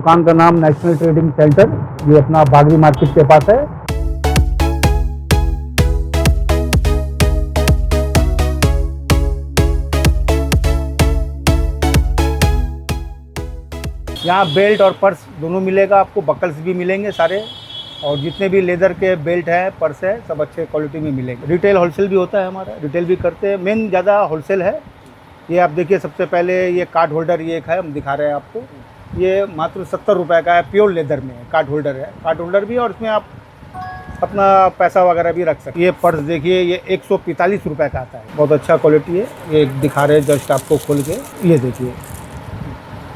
दुकान का नाम नेशनल ट्रेडिंग सेंटर, ये अपना बागरी मार्केट के पास है। यहाँ बेल्ट और पर्स दोनों मिलेगा आपको, बकल्स भी मिलेंगे सारे, और जितने भी लेदर के बेल्ट हैं, पर्स है, सब अच्छे क्वालिटी में मिलेंगे। रिटेल होलसेल भी होता है हमारा, रिटेल भी करते हैं, मेन ज़्यादा होलसेल है। ये आप देखिए, सबसे पहले ये कार्ड होल्डर ये एक है, हम दिखा रहे हैं आपको। ये मात्र 70 रुपये का है, प्योर लेदर में कार्ड होल्डर है, कार्ड होल्डर भी, और इसमें आप अपना पैसा वगैरह भी रख सकते हैं। ये पर्स देखिए, ये 145 रुपये का आता है, बहुत अच्छा क्वालिटी है। ये दिखा रहे हैं जस्ट आपको खोल के, ये देखिए,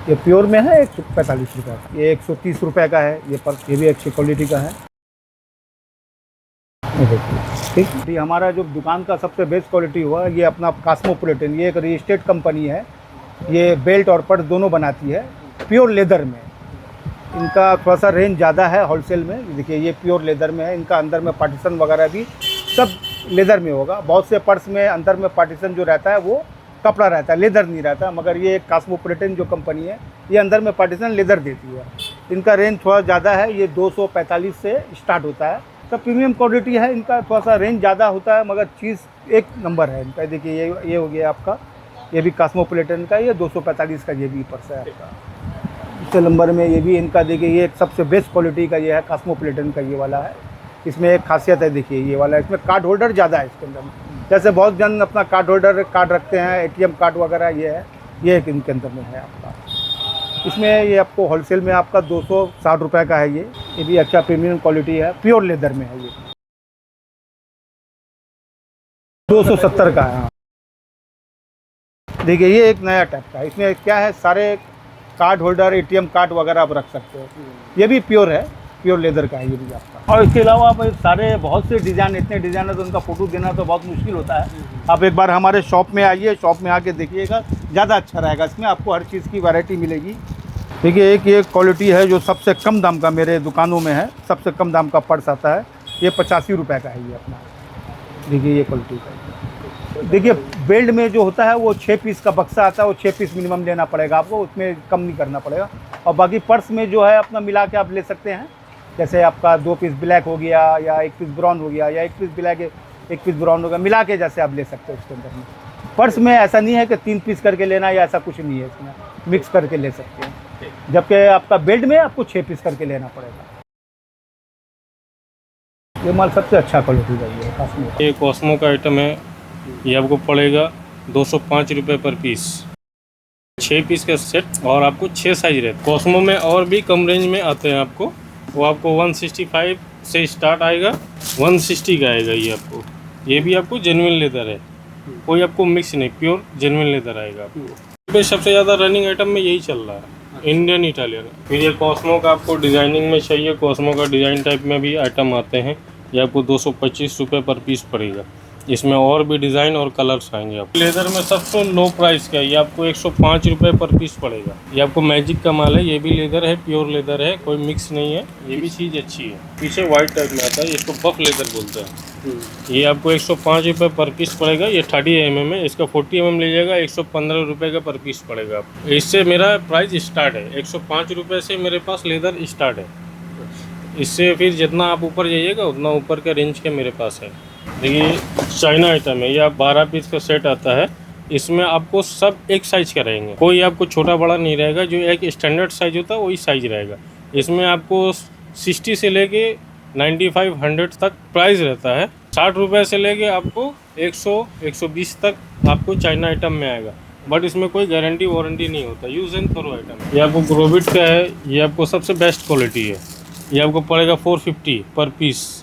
ये प्योर में है 145 रुपये का। ये 130 रुपये का है ये पर्स, ये भी अच्छी क्वालिटी का है। ये देखिए, ठीक। ये हमारा जो दुकान का सबसे बेस्ट क्वालिटी हुआ, ये अपना कॉस्मोपॉलिटन, ये एक रजिस्टर्ड कंपनी है। ये बेल्ट और पर्स दोनों बनाती है, प्योर लेदर में। इनका थोड़ा सा रेंज ज़्यादा है होलसेल में। देखिए, ये प्योर लेदर में है, इनका अंदर में पार्टीशन वगैरह भी सब लेदर में होगा। बहुत से पर्स में अंदर में पार्टीशन जो रहता है वो कपड़ा रहता है, लेदर नहीं रहता, मगर ये कॉस्मोपॉलिटन जो कंपनी है, ये अंदर में पार्टीशन लेदर देती है। इनका रेंज थोड़ा ज़्यादा है, ये 245 से स्टार्ट होता है। तो प्रीमियम क्वालिटी है, इनका थोड़ा सा रेंज ज़्यादा होता है, मगर चीज़ एक नंबर है इनका। देखिए, ये हो गया आपका, ये भी कॉस्मोपॉलिटन का, ये 245 का ये भी पर्स है आपका। दूसरे नंबर में ये भी इनका, देखिए, ये सबसे बेस्ट क्वालिटी का ये है, कॉस्मोपॉलिटन का ये वाला है। इसमें एक खासियत है, देखिए ये वाला, इसमें कार्ड होल्डर ज़्यादा है इसके अंदर। जैसे बहुत जन अपना कार्ड होल्डर कार्ड रखते हैं, एटीएम कार्ड वगैरह, ये है, ये एक इनके अंदर में है आपका। इसमें ये आपको होलसेल में आपका 260 रुपये का है। ये भी अच्छा प्रीमियम क्वालिटी है, प्योर लेदर में है। ये 270 का है। देखिए, ये एक नया टाइप का है, इसमें क्या है, सारे कार्ड होल्डर, एटीएम कार्ड वगैरह आप रख सकते हो। ये भी प्योर है, प्योर लेदर का है ये भी आपका। और इसके अलावा आप सारे बहुत से डिज़ाइन, इतने डिज़ाइन है तो उनका फ़ोटो देना तो बहुत मुश्किल होता है। आप एक बार हमारे शॉप में आइए, शॉप में आके देखिएगा, ज़्यादा अच्छा रहेगा। इसमें आपको हर चीज़ की वैरायटी मिलेगी। देखिए, एक ये क्वालिटी है जो सबसे कम दाम का मेरे दुकानों में है, सबसे कम दाम का पर्स आता है, ये 85 रुपये का है ये अपना। देखिए, ये क्वालिटी का। देखिए, बेल्ट में जो होता है वो 6 पीस का बक्सा आता है, वो 6 पीस मिनिमम लेना पड़ेगा आपको, उसमें कम नहीं करना पड़ेगा। और बाकी पर्स में जो है अपना मिला के आप ले सकते हैं। जैसे आपका 2 पीस ब्लैक हो गया, या 1 पीस ब्राउन हो गया, या 1 पीस ब्लैक 1 पीस ब्राउन हो गया, मिला के जैसे आप ले सकते हो उसके अंदर में। पर्स में ऐसा नहीं है कि 3 पीस करके लेना, या ऐसा कुछ नहीं है, इसमें मिक्स करके ले सकते हैं। जबकि आपका बेल्ट में आपको 6 पीस करके लेना पड़ेगा। ये माल सबसे अच्छा क्वालिटी का ये कॉस्मो। ये कॉस्मो का आइटम है, ये आपको पड़ेगा 205 रुपये पर पीस। 6 पीस का सेट, और आपको 6 साइज रहते। कॉस्मो में और भी कम रेंज में आते हैं आपको, वो आपको 165 से स्टार्ट आएगा, 160 का आएगा ये आपको। ये भी आपको जेन्युइन लेदर है, कोई आपको मिक्स नहीं, प्योर जेन्युइन लेदर आएगा आपको। सबसे ज़्यादा रनिंग आइटम में यही चल रहा है, इंडियन इटालियन। फिर ये कॉस्मो का आपको डिज़ाइनिंग में चाहिए, कॉस्मो का डिज़ाइन टाइप में भी आइटम आते हैं, ये आपको 225 रुपये पर पीस पड़ेगा। इसमें और भी डिज़ाइन और कलर्स आएंगे आपको। लेदर में सबसे लो प्राइस का ये आपको 105 रुपये पर पीस पड़ेगा। ये आपको मैजिक का माल है, ये भी लेदर है, प्योर लेदर है, कोई मिक्स नहीं है, ये भी चीज़ अच्छी है। पीछे वाइट टाइप में आता है, इसको बफ लेदर बोलते हैं। ये आपको 105 रुपये पर पीस पड़ेगा। ये 30 mm है, इसका 40 mm लीजिएगा, 115 रुपये का पर पीस पड़ेगा आपको। इससे मेरा प्राइस स्टार्ट है, 105 रुपये से मेरे पास लेदर स्टार्ट है। इससे फिर जितना आप ऊपर जाइएगा उतना ऊपर का रेंज के मेरे पास है। देखिए, चाइना आइटम है, ये आप 12 पीस का सेट आता है। इसमें आपको सब एक साइज का रहेंगे, कोई आपको छोटा बड़ा नहीं रहेगा। जो एक स्टैंडर्ड साइज होता है वही साइज रहेगा। इसमें आपको 60 से लेके 95, 100 तक प्राइस रहता है। 60 रुपये से लेके आपको 100, 120 तक आपको चाइना आइटम में आएगा। बट इसमें कोई गारंटी वारंटी नहीं होता, यूज़ एंड थ्रो आइटम। ये आपको ग्रोविट का है, ये आपको सबसे बेस्ट क्वालिटी है। ये आपको पड़ेगा 450 पर पीस।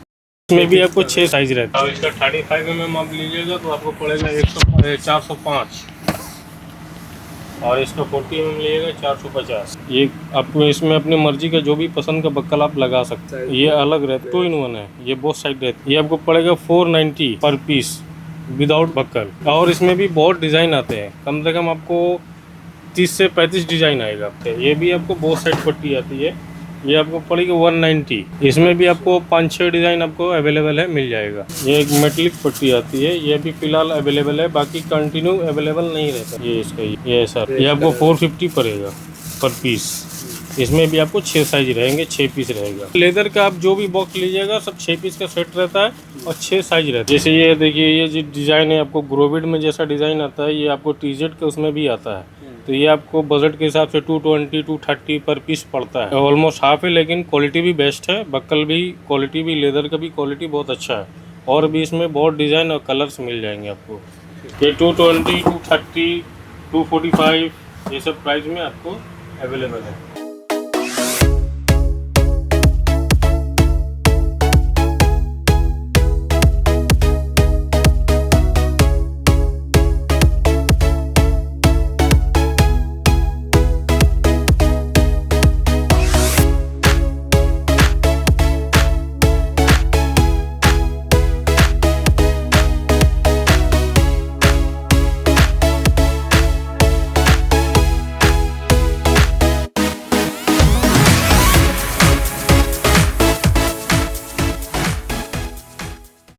इसमें भी आपको 6 साइज रहता है। और इसका 35 mm आप लीजिएगा तो आपको पड़ेगा 405, और इसका 40 mm लीजिएगा 450। ये आपको इसमें अपनी मर्जी का जो भी पसंद का बक्कल आप लगा सकते हैं। ये अलग रहता है, 2 in 1 है, ये बोथ साइड रहता है। ये आपको पड़ेगा 490 पर पीस विदाउट बक्कल। और इसमें भी बहुत डिज़ाइन आते हैं, कम से कम आपको 30 से 35 डिज़ाइन आएगा। ये भी आपको बोथ साइड पट्टी आती है, ये आपको पड़ेगी 190। इसमें भी आपको 5-6 डिज़ाइन आपको अवेलेबल है, मिल जाएगा। ये एक मेटलिक पट्टी आती है, ये भी फिलहाल अवेलेबल है, बाकी कंटिन्यू अवेलेबल नहीं रहता। ये इसका ये सर, ये आपको 450 पड़ेगा पर पीस। इसमें भी आपको 6 साइज रहेंगे, 6 पीस रहेगा। लेदर का आप जो भी बॉक्स लीजिएगा सब 6 पीस का सेट रहता है और 6 साइज रहता है। जैसे ये देखिए, ये जो डिज़ाइन है आपको ग्रोविड में जैसा डिज़ाइन आता है, ये आपको टीजेड के उसमें भी आता है। तो ये आपको बजट के हिसाब से 220 230 पर पीस पड़ता है। ऑलमोस्ट हाफ है, लेकिन क्वालिटी भी बेस्ट है। बक्कल भी क्वालिटी भी, लेदर का भी क्वालिटी बहुत अच्छा है। और भी इसमें बहुत डिज़ाइन और कलर्स मिल जाएंगे आपको। ये 220 230 245 ये सब प्राइस में आपको अवेलेबल है।